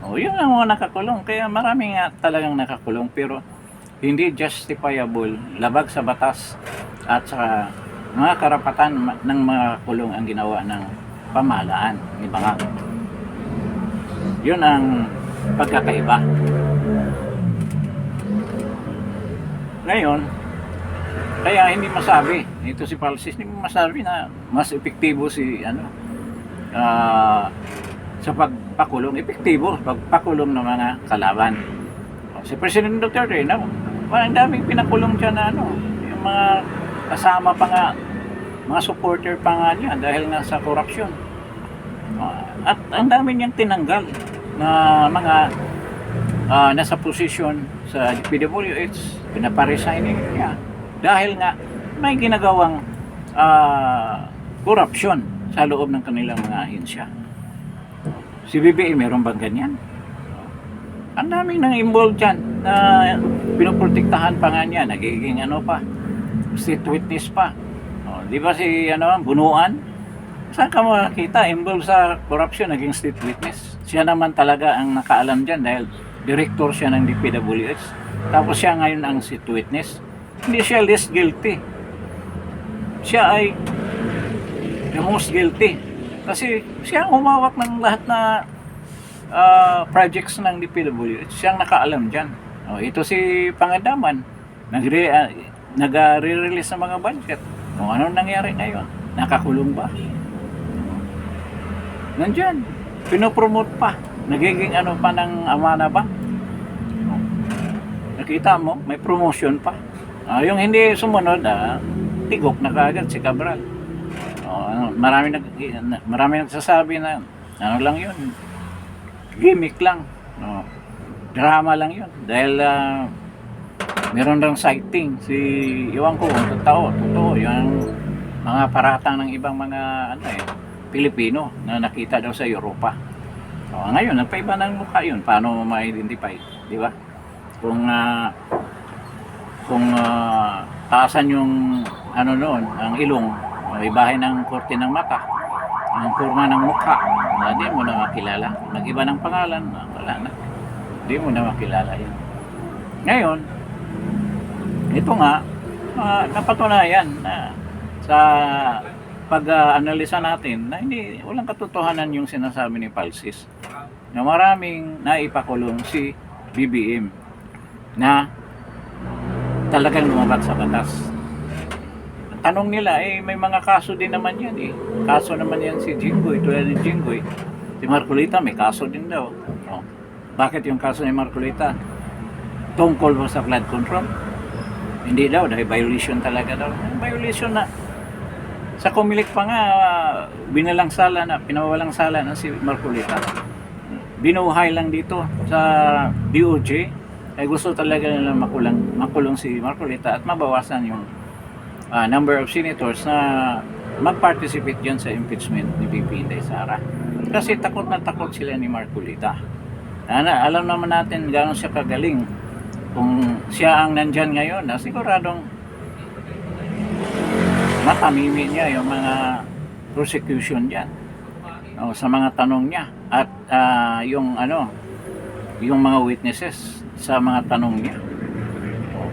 S1: Yun ang mga nakakulong. Kaya marami nga talagang nakakulong pero hindi justifiable, labag sa batas at sa mga karapatan ng mga kulong ang ginawa ng pamahalaan ni Bangag. Yun ang pagkakaiba. Ngayon, kaya hindi masabi, ito si Palsis, hindi masabi na mas epektibo si sa pagpakulong, epektibo pagpakulong ng mga kalaban. Si President Duterte, ang daming pinakulong dyan na yung mga kasama pa nga, mga supporter pa nga niya dahil nga sa korupsyon. At ang dami niyang tinanggal na mga nasa posisyon sa PWH, pinaparesigning niya dahil nga may ginagawang korupsyon sa loob ng kanilang mga ahensya. Si BBM, meron bang ganyan? Ang daming nang involved dyan na pinoprotektahan pa nga niya, nagiging state witness pa. Di ba si Bunuan? Saan ka makakita involved sa corruption, naging state witness? Siya naman talaga ang nakaalam dyan dahil director siya ng DPWH. Tapos siya ngayon ang state witness. Hindi siya less guilty. Siya ay the most guilty. Kasi siya ang humawak ng lahat na projects ng DPWH. Siya ang nakaalam dyan. Ito si Pangandaman, nag-re-release ng mga budget. Ano nangyari ngayon? Nakakulong ba? Nandyan. Pinopromote pa. Nagiging pa ng Amana Bank. Nakita mo, may promotion pa. Yung hindi sumunod, tigok na kaagad si Cabral. Marami nagsasabi na lang yun. Gimmick lang. Drama lang yun. Dahil meron lang sighting iwan ko kung totoo yung mga paratang ng ibang mga Pilipino na nakita daw sa Europa. Ngayon nagpaiba ng mukha yun, paano ma-identify, di ba? Kung taasan yung noon, ang ilong, ibahin ng korte ng mata, ang kurma ng mukha, hindi mo na makilala. Nag-iba ng pangalan, wala na, hindi mo na makilala yun. Ngayon, ito nga, napatunayan na sa pag-analisa natin na walang katotohanan yung sinasabi ni Palsis na maraming naipakulong si BBM na talagang lumabat sa batas. Ang tanong nila, may mga kaso din naman yan Kaso naman yan si Jinggoy, tulad ni Jinggoy. Si Marcolita may kaso din daw. Bakit yung kaso ni Marcolita? Tungkol ba sa flood control? Hindi daw, dahil violation talaga daw. Violation na. Sa Comelec pa nga, pinawalang sala na si Marcolita. Binuhay lang dito sa DOJ. Ay gusto talaga nila makulong si Marcolita at mabawasan yung number of senators na mag-participate dyan sa impeachment ni VP Inday Sara. Kasi takot na takot sila ni Marcolita. Alam naman natin gano'n siya kagaling. Kung siya ang nandyan ngayon, siguradong matamimi niya yung mga prosecution dyan sa mga tanong niya at yung mga witnesses sa mga tanong niya.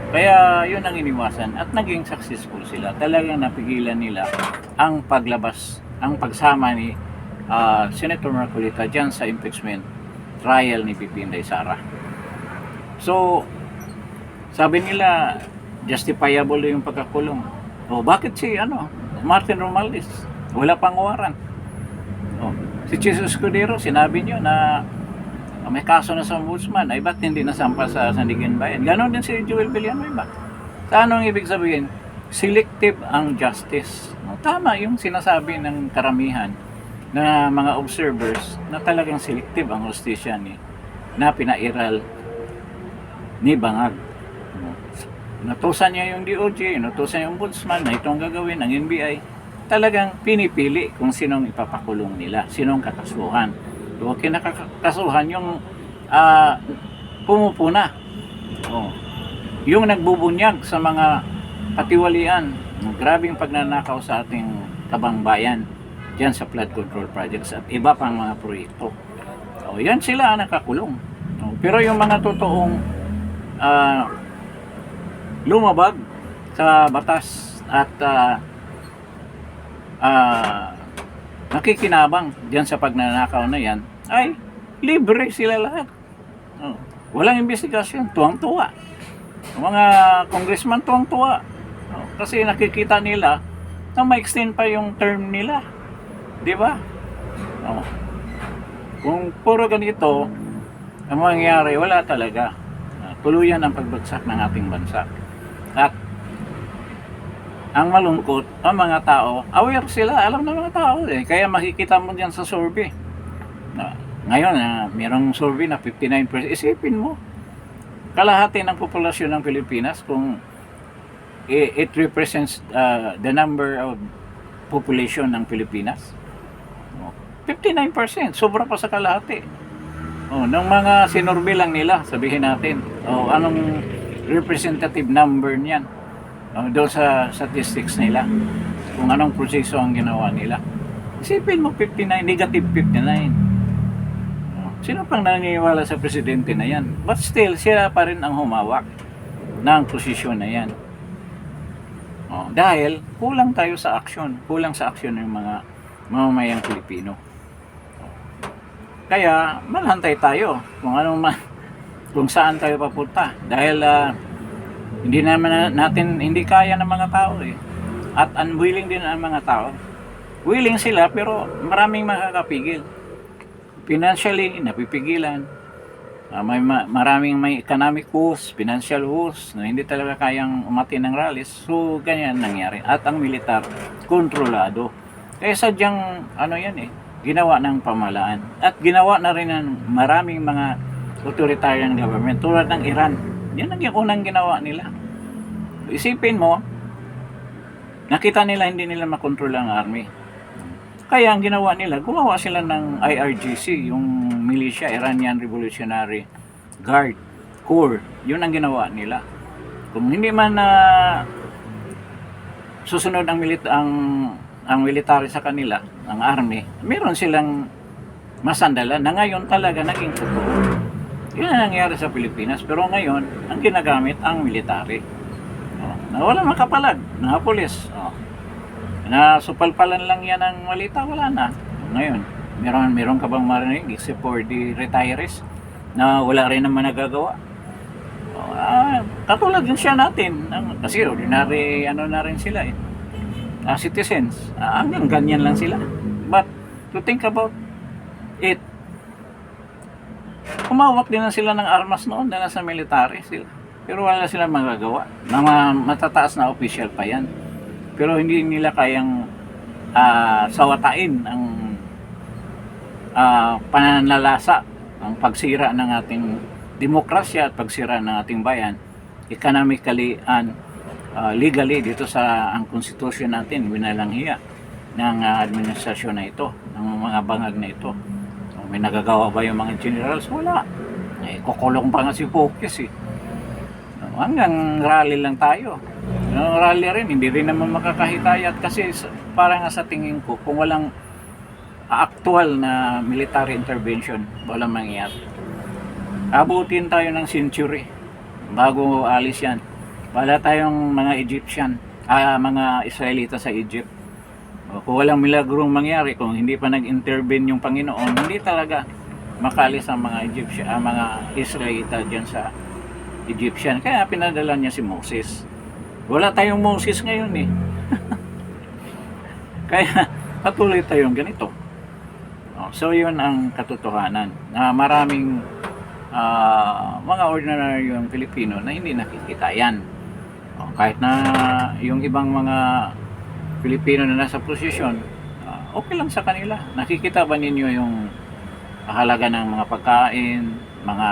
S1: Kaya yun ang iniwasan at naging successful sila. Talagang napigilan nila ang pagsama ni Senator Marcolita dyan sa impeachment trial ni VP Inday Sara. So, sabi nila justifiable yung pagkakulong. Bakit si Martin Romualdez wala pang warrant? Si Jesus Escudero, sinabi niyo na may kaso na sa ombudsman, ay ba't hindi nasampa sa Sandigan Bayan? Ganon din si Joel Villanueva. Sa anong ibig sabihin? Selective ang justice. Tama yung sinasabi ng karamihan na mga observers na talagang selective ang hustisya na pinairal ni Bangag. Natusan niya yung DOJ, natusan yung ombudsman na itong gagawin ng NBI. Talagang pinipili kung sinong ipapakulong nila, sinong kakasuhan. So, kinakasuhan yung pumupuna. Yung nagbubunyag sa mga katiwalian, grabing pagnanakaw sa ating kabangbayan dyan sa flood control projects at iba pang mga proyekto. Yan sila ang nakakulong. Pero yung mga totoong lumabag sa batas at makikinabang diyan sa pagnanakaw na yan, ay libre sila lahat. Oh, walang investigasyon, tuwang-tuwa. Mga congressman tuwang-tuwa. Oh, kasi nakikita nila na ma-extend pa yung term nila. Di ba? Oh. Kung puro ganito ang mangyayari, wala talaga. Tuluyan ang pagbagsak ng ating bansa. At ang malungkot, ang mga tao, aware sila, alam ng mga tao eh. Kaya makikita mo diyan sa survey. Ngayon, mayroong survey na 59%. Isipin mo, kalahati ng populasyon ng Pilipinas, kung it represents the number of population ng Pilipinas. 59%, sobra pa sa kalahati. Ng mga sinurvey lang nila, sabihin natin, anong representative number niyan doon sa statistics nila, kung anong proseso ang ginawa nila. Isipin mo, 59, negative 59. Sino pang naniniwala sa presidente na yan? But still, sila pa rin ang humawak ng posisyon na yan. Dahil kulang tayo sa aksyon, kulang sa aksyon ng mga mamamayang Pilipino. Kaya malhantay tayo kung saan tayo papunta. Dahil hindi kaya ng mga tao eh. At unwilling din ang mga tao. Willing sila pero maraming makakapigil. Financially, napipigilan. Maraming may economic woes, financial woes na hindi talaga kayang umatin ng rallies. So, ganyan nangyari. At ang militar, kontrolado. Kaya sadyang, ginawa ng pamahalaan. At ginawa na rin ng maraming mga authoritarian government tulad ng Iran. Yan ang unang ginawa nila. Isipin mo, nakita nila hindi nila makontrol ang army. Kaya ang ginawa nila, gumawa sila ng IRGC, yung militia, Iranian Revolutionary Guard Corps. Yun ang ginawa nila. Kung hindi man susunod ang military sa kanila, ang army, meron silang masandalan na ngayon talaga naging totoo. Yun ang nangyari sa Pilipinas. Pero ngayon, ang ginagamit ang military. Na wala makapalag, na pulis. Na supalpalan lang yan ang malita, wala na. Ngayon, meron ka bang marinig except for the retirees na wala rin naman nagagawa? Katulad din siya natin. Kasi ordinary na rin sila eh. Citizens. Hanggang ganyan lang sila. But to think about it, kumawak din na sila ng armas noon na nasa military sila. Pero wala silang magagawa. Mga matataas na official pa yan. Pero hindi nila kayang sawatain ang pananalasa, ang pagsira ng ating demokrasya at pagsira ng ating bayan, economically and legally dito sa ang konstitusyon natin, winalanghiya ng administrasyon na ito, ng mga bangag na ito. May nagagawa ba yung mga generals? Wala. Kukulong pa nga si Focus eh. Hanggang rally lang tayo. Rally rin, hindi rin naman makakahitayat kasi parang sa tingin ko, kung walang actual na military intervention, walang mangyayari. Abutin tayo ng century bago alis yan. Wala tayong mga Egyptian, mga Israelita sa Egypt. Kung walang milagrong mangyari, kung hindi pa nag-intervene yung Panginoon, hindi talaga makalis ang mga Egyptian, mga Israelita diyan sa Egyptian. Kaya pinadala niya si Moses. Wala tayong Moses ngayon eh. Kaya patuloy tayong ganito. So yun ang katotohanan na maraming mga ordinaryong Pilipino na hindi nakikita yan. Kahit na yung ibang mga Pilipino na nasa posisyon, okay lang sa kanila. Nakikita ba ninyo yung halaga ng mga pagkain, mga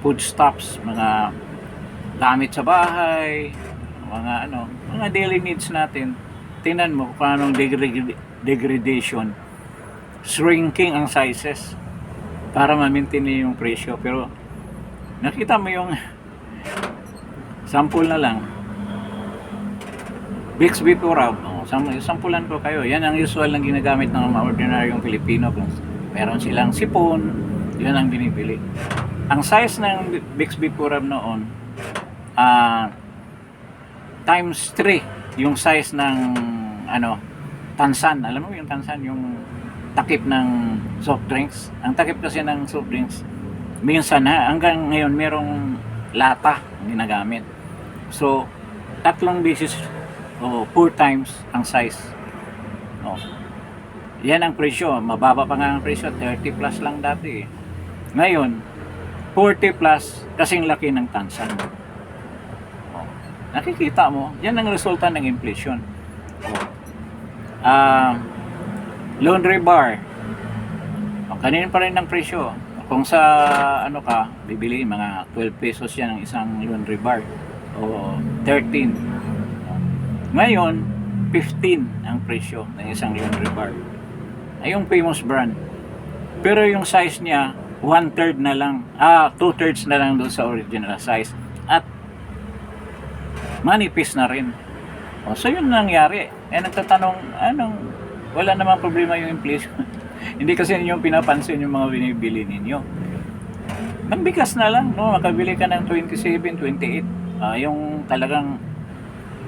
S1: foodstuffs, mga gamit sa bahay, mga daily needs natin. Tingnan mo kung anong degradation, shrinking ang sizes para ma-maintain yung presyo. Pero nakita mo yung sample na lang, Bixby Purab, sampulan ko kayo. Yan ang usual na ginagamit ng mga ordinaryong Pilipino. Kung meron silang sipon, yun ang binibili. Ang size ng Bixby Purab noon, times 3 yung size ng Tansan. Alam mo yung Tansan, yung takip ng soft drinks. Ang takip kasi ng soft drinks, minsan hanggang ngayon merong lata ang ginagamit. So, 3 beses o 4 times ang size. Oh. Yan ang presyo. Mababa pa nga ang presyo. 30 plus lang dati. Ngayon, 40 plus kasing laki ng Tansan. Oh. Nakikita mo, yan ang resulta ng inflation. Laundry bar. O, kanina pa rin ang presyo. Kung sa ano ka, bibili mga 12 pesos yan ang isang laundry bar o 13. Ngayon, 15 ang presyo ng isang laundry bar. Ay yung famous brand. Pero yung size niya, 1/3 na lang. 2/3 na lang doon sa original size. At manipis na rin. O, so yun nangyari. Nagtatanong, wala namang problema yung inflation. Hindi kasi ninyo pinapansin yung mga binibili ninyo. Nagbigas na lang, no? Makabili ka ng 27, 28. Yung talagang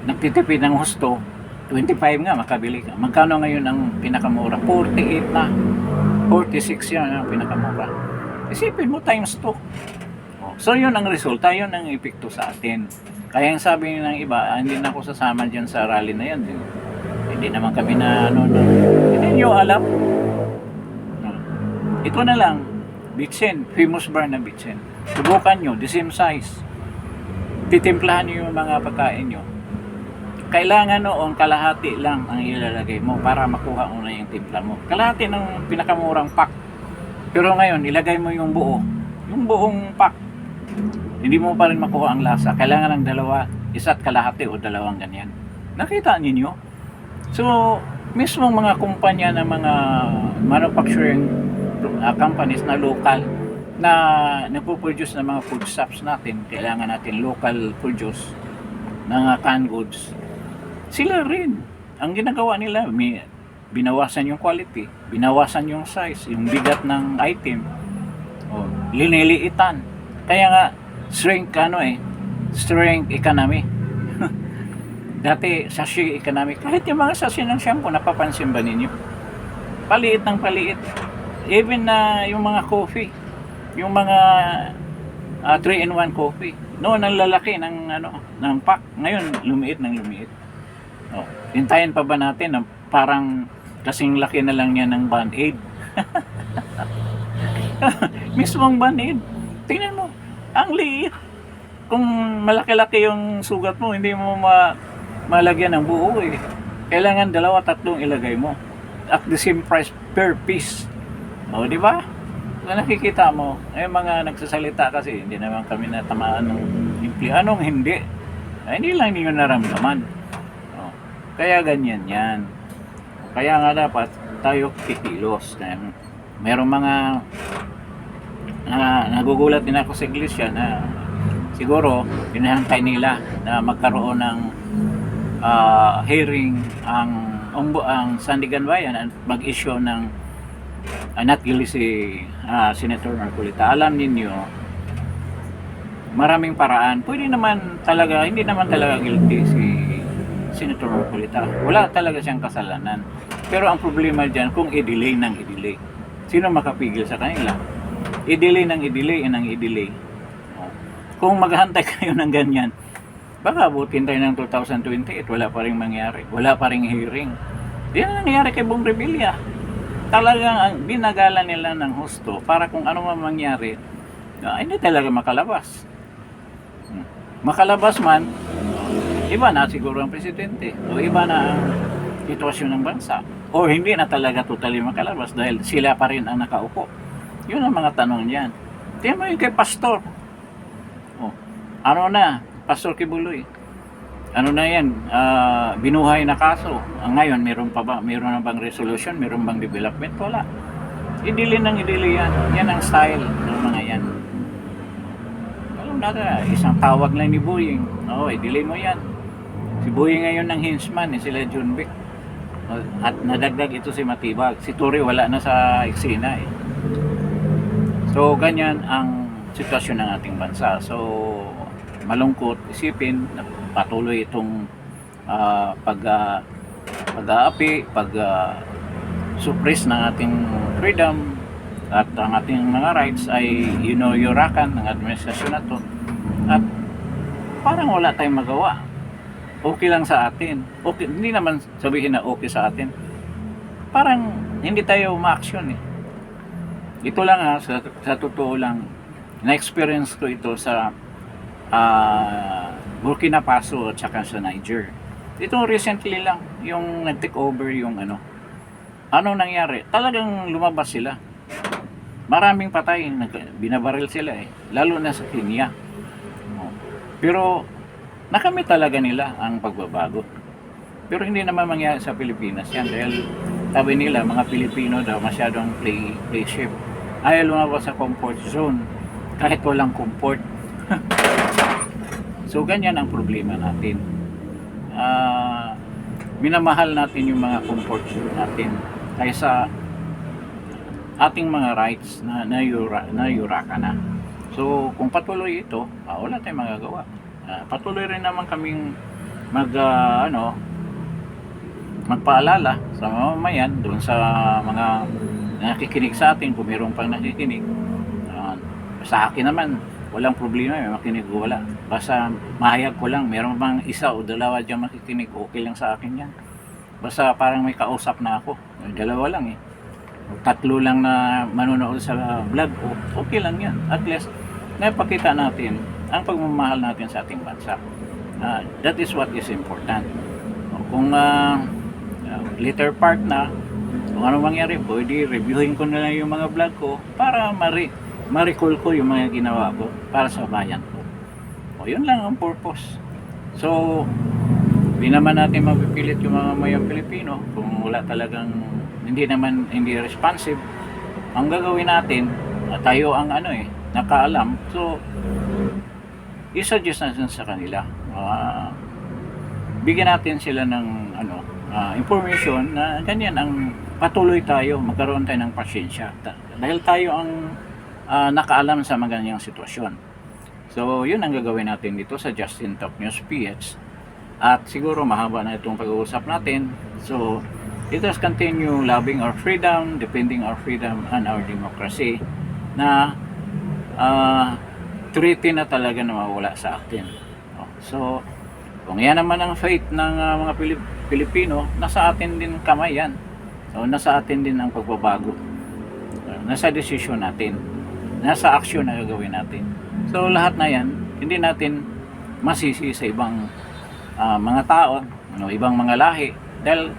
S1: nagtitipid ng husto, 25 nga makabili ka. Magkano ngayon ang pinakamura? 48 na. 46 yan ang pinakamura. Isipin mo times 2. So yun ang resulta, yun ang epekto sa atin. Kaya yung sabi ng iba, hindi na ako sasama dyan sa rally na yan. Hindi naman kami na hindi nyo alam. Ito na lang, Bitsen, famous bar na Bitsen. Subukan nyo, the same size. Titimplahan nyo yung mga pagkain nyo. Kailangan noon kalahati lang ang ilalagay mo para makuha mo na yung timpla mo. Kalahati ng pinakamurang pack. Pero ngayon, ilagay mo yung buo. Yung buong pack. Hindi mo pa rin makuha ang lasa. Kailangan ng dalawa, isa't kalahati o dalawang ganyan. Nakita ninyo? So, mismong mga kumpanya ng mga manufacturing companies na local na nagpo-produce ng mga foodstuffs natin, kailangan natin local produce ng canned goods. Sila rin, ang ginagawa nila, binawasan yung quality, binawasan yung size, yung bigat ng item, liniliitan. Kaya nga, strength economy. Dati, sachet economy. Kahit yung mga sachet ng shampoo, napapansin ba ninyo? Paliit ng paliit. Even na yung mga coffee, yung mga 3-in-1 coffee. Noon ang lalaki ng pack. Ngayon, lumiit ng lumiit. Hintayin pa ba natin na parang kasing laki na lang yan ng Band-Aid? Mismong Band-Aid. Tingnan mo, ang liit. Kung malaki-laki yung sugat mo, hindi mo malagyan ng buo eh. Kailangan 2-3 ilagay mo. At the same price per piece. Di ba? Nakikita mo, mga nagsasalita kasi, hindi naman kami natamaan ng anong hindi. Hindi lang ninyo naramdaman. Kaya ganyan yan. Kaya nga dapat tayo kikilos. Merong mga nagugulat din ako sa iglesia na siguro pinahantay nila na magkaroon ng hearing ang Sandigan Bayan at mag-issue ng not guilty si Senator Marcolita. Alam niyo, maraming paraan. Pwede naman talaga, hindi naman talaga guilty si Senator Marcolita. Wala talaga siyang kasalanan. Pero ang problema dyan, kung i-delay ng i-delay. Sino makapigil sa kanila? I-delay ng i-delay. Kung maghantay kayo ng ganyan, baka abutin tayo ng 2028, wala pa rin mangyari. Wala pa rin hearing. Yan ang nangyari kay Bong Revilla. Talagang binagala nila ng husto para kung ano man mangyari, hindi talaga makalabas. Makalabas man, iba na siguro ang presidente o iba na ang sitwasyon ng bansa o hindi na talaga totally makalabas dahil sila pa rin ang nakaupo. Yun ang mga tanong niyan. Tingnan mo yung kay Pastor. Pastor Kibuloy. Ano na yan? Binuhay na kaso. Ngayon, meron na bang resolution? Meron bang development? Wala. Idili yan. Yan ang style ng mga yan. Alam na, isang tawag lang ni Boying. Idili mo yan. Si Boying ngayon ng henchman, sila John Vic. At nadagdag ito si Matibag. Si Tory wala na sa eksena eh. So, ganyan ang sitwasyon ng ating bansa. So, malungkot isipin na patuloy itong pag-aapi, suppress ng ating freedom at ang ating mga rights ay yurakan ng administrasyon na to. At parang wala tayong magawa. Okay lang sa atin. Okay, hindi naman sabihin na okay sa atin. Parang hindi tayo ma-action eh. Ito lang sa totoo lang, na-experience ko ito sa Burkina Faso at saka sa Niger. Ito recently lang, yung nag-take over yung ano nangyari? Talagang lumabas sila. Maraming patay, binabaril sila eh. Lalo na sa Kenya. Pero nakamit talaga nila ang pagbabago. Pero hindi naman mangyari sa Pilipinas yan dahil sabi nila mga Pilipino daw masyadong play safe. Ayaw lumabas sa comfort zone kahit walang comfort. So ganyan ang problema natin. Minamahal natin yung mga comfort zone natin kaysa ating mga rights na yuraka na. So kung patuloy ito, wala tayong magagawa. Patuloy rin naman kaming magpaalala sa mamamayan doon sa mga nakikinig sa atin kung mayroon pang nakikinig. Sa akin naman walang problema, may makinig o wala, basta mahayag ko lang, mayroon bang isa o dalawa dyan makikinig, okay lang sa akin yan. Basta parang may kausap na ako, dalawa lang eh, tatlo lang na manonood sa vlog ko, okay lang yan. At least napakita natin ang pagmamahal natin sa ating bansa. That is what is important. Kung later part na, kung ano mangyari, pwede reviewin ko na lang yung mga vlog ko para ma-recall ko yung mga ginawa ko para sa bayan ko. Yun lang ang purpose. So hindi naman natin mapipilit yung mga mayang Pilipino kung wala talagang hindi responsive. Ang gagawin natin, tayo ang nakaalam. So i-suggest natin sa kanila, bigyan natin sila ng information na ganyan ang patuloy tayo, magkaroon tayo ng pasyensya dahil tayo ang nakaalam sa mga ganyang sitwasyon. So yun ang gagawin natin dito sa Justin Talk News PH, at siguro mahaba na itong pag-uusap natin. So let us continue loving our freedom, defending our freedom and our democracy na treaty na talaga na mawala sa atin. So kung yan naman ang fate ng mga Pilipino, nasa atin din kamay yan. So nasa atin din ang pagbabago, nasa desisyon natin, nasa aksyon na gagawin natin. So lahat na yan, hindi natin masisi sa ibang mga tao, ibang mga lahi, dahil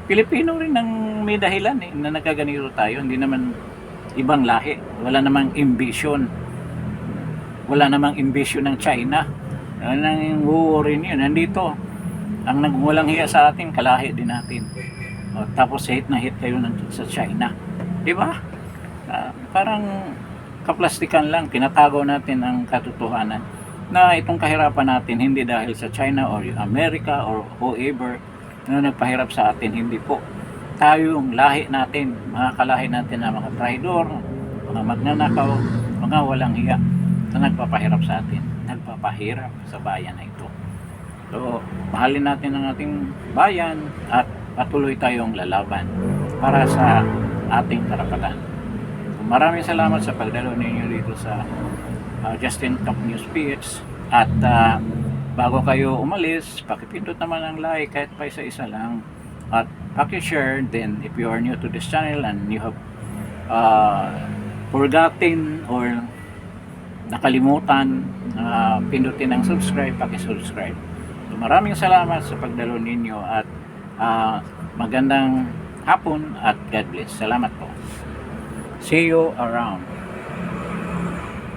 S1: Pilipino rin ang may dahilan na nagkaganito tayo. Hindi naman ibang lahi, wala namang ambition, ng China. Nang wurin yun, nandito ang nagwalang hiya sa atin, kalahi din natin. Tapos hate na hate kayo sa China, di ba? Parang kaplastikan lang, tinatago natin ang katotohanan na itong kahirapan natin hindi dahil sa China or America or whoever na nagpahirap sa atin. Hindi po. Tayo yung lahi natin, mga kalahi natin na mga traidor, mga magnanakaw, mga walang hiya na nagpapahirap sa atin, nagpapahirap sa bayan na ito. So mahalin natin ang ating bayan at patuloy tayong lalaban para sa ating karapatan. Maraming salamat sa pagdalo ninyo dito sa Justin Talk News PH. At bago kayo umalis, pakipindot naman ang like kahit pa isa-isa lang. At pakishare din if you are new to this channel and you have forgotten or nakalimutan, pindutin ang subscribe, pakisubscribe. So, maraming salamat sa pagdalo ninyo at magandang hapon at God bless. Salamat po. See you around.